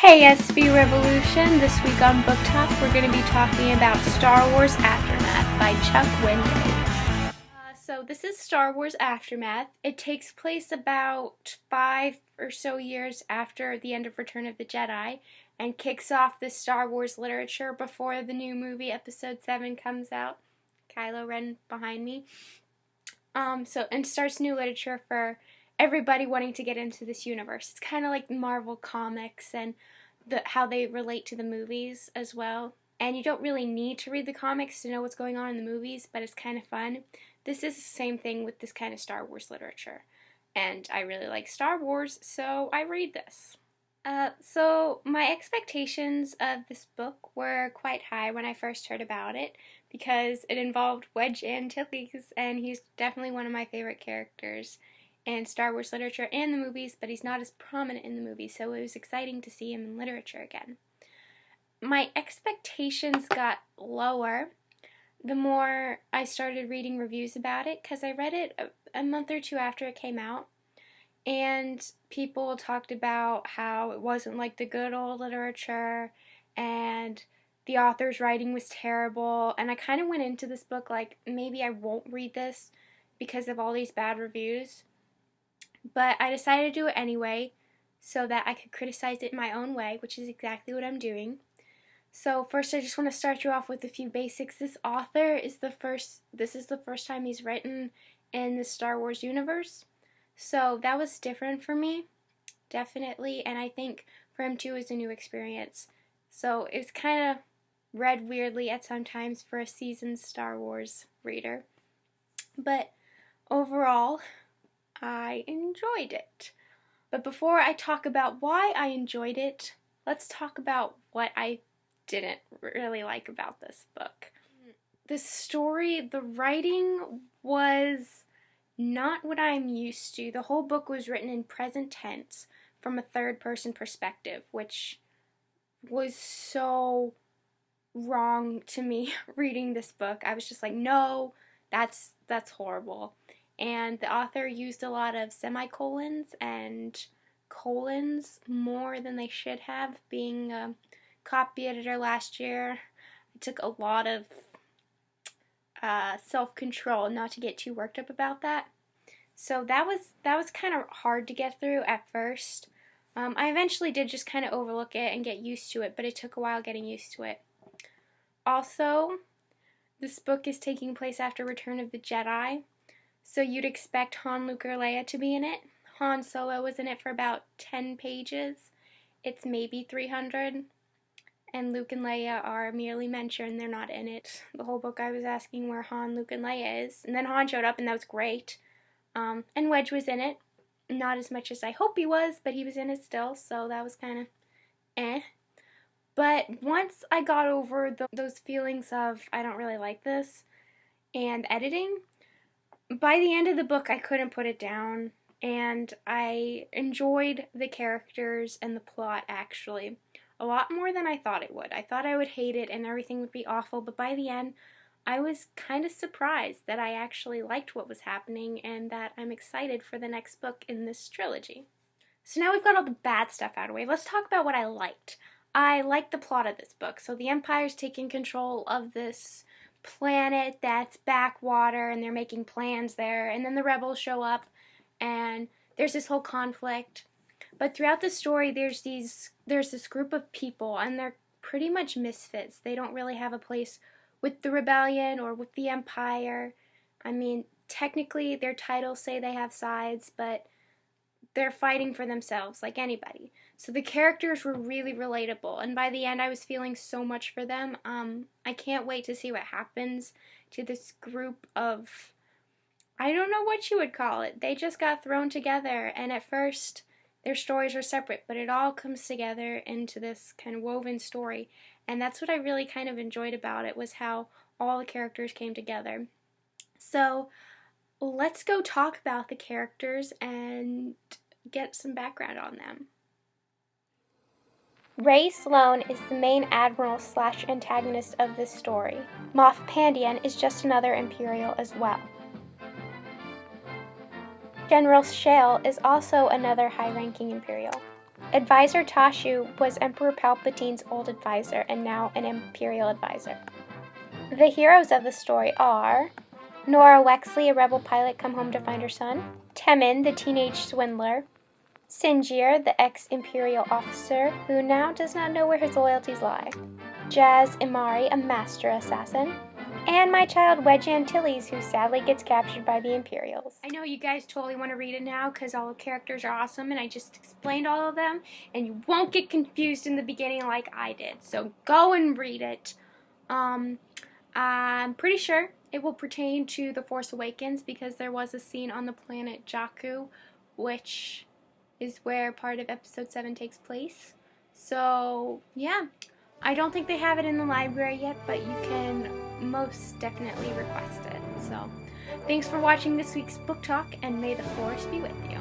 Hey SB Revolution! This week on Book Talk we're going to be talking about Star Wars Aftermath by Chuck Wendig. So this is Star Wars Aftermath. It takes place about 5 or so years after the end of Return of the Jedi and kicks off the Star Wars literature before the new movie Episode 7 comes out. Kylo Ren behind me. And starts new literature for everybody wanting to get into this universe. It's kind of like Marvel Comics and how they relate to the movies as well. And you don't really need to read the comics to know what's going on in the movies, but it's kind of fun. This is the same thing with this kind of Star Wars literature. And I really like Star Wars, so I read this. So my expectations of this book were quite high when I first heard about it because it involved Wedge Antilles, and he's definitely one of my favorite characters in Star Wars literature and the movies, but he's not as prominent in the movies, so it was exciting to see him in literature again. My expectations got lower the more I started reading reviews about it, because I read it a month or two after it came out, and people talked about how it wasn't like the good old literature, and the author's writing was terrible, and I kind of went into this book like, maybe I won't read this because of all these bad reviews. But I decided to do it anyway so that I could criticize it in my own way, which is exactly what I'm doing. So first I just want to start you off with a few basics. This author is this is the first time he's written in the Star Wars universe. So that was different for me, definitely, and I think for him too is a new experience. So it's kind of read weirdly at some times for a seasoned Star Wars reader. But overall, I enjoyed it. But before I talk about why I enjoyed it, let's talk about what I didn't really like about this book. The story, the writing was not what I'm used to. The whole book was written in present tense from a third-person perspective, which was so wrong to me reading this book. I was just like, no, that's horrible. And the author used a lot of semicolons and colons more than they should have. Being a copy editor last year, I took a lot of self-control not to get too worked up about that. So that was kind of hard to get through at first. I eventually did just kind of overlook it and get used to it, but it took a while getting used to it. Also, this book is taking place after Return of the Jedi. So you'd expect Han, Luke, or Leia to be in it. Han Solo was in it for about 10 pages. It's maybe 300. And Luke and Leia are merely mentioned. They're not in it. The whole book I was asking where Han, Luke, and Leia is. And then Han showed up, and that was great. And Wedge was in it. Not as much as I hope he was, but he was in it still. So that was kind of eh. But once I got over those feelings of I don't really like this and editing, by the end of the book, I couldn't put it down, and I enjoyed the characters and the plot, actually, a lot more than I thought it would. I thought I would hate it and everything would be awful, but by the end, I was kind of surprised that I actually liked what was happening and that I'm excited for the next book in this trilogy. So now we've got all the bad stuff out of the way. Let's talk about what I liked. I liked the plot of this book. So the Empire's taking control of this planet that's backwater, and they're making plans there, and then the rebels show up and there's this whole conflict. But throughout the story there's this group of people, and they're pretty much misfits. They don't really have a place with the rebellion or with the Empire. I mean, technically their titles say they have sides, but they're fighting for themselves like anybody. So the characters were really relatable, and by the end I was feeling so much for them. I can't wait to see what happens to this group of, I don't know what you would call it. They just got thrown together, and at first their stories are separate, but it all comes together into this kind of woven story, and that's what I really kind of enjoyed about it, was how all the characters came together. So let's go talk about the characters and get some background on them. Rey Sloane is the main admiral/antagonist of this story. Moff Pandian is just another Imperial as well. General Shale is also another high-ranking Imperial. Advisor Tashu was Emperor Palpatine's old advisor and now an Imperial advisor. The heroes of the story are Nora Wexley, a rebel pilot come home to find her son, Temin, the teenage swindler, Sinjir, the ex-Imperial officer who now does not know where his loyalties lie, Jazz Imari, a master assassin, and my child Wedge Antilles, who sadly gets captured by the Imperials. I know you guys totally want to read it now because all the characters are awesome and I just explained all of them and you won't get confused in the beginning like I did. So go and read it. I'm pretty sure it will pertain to The Force Awakens because there was a scene on the planet Jakku, which is where part of Episode 7 takes place. So, yeah. I don't think they have it in the library yet, but you can most definitely request it. So, thanks for watching this week's book talk, and may the Force be with you.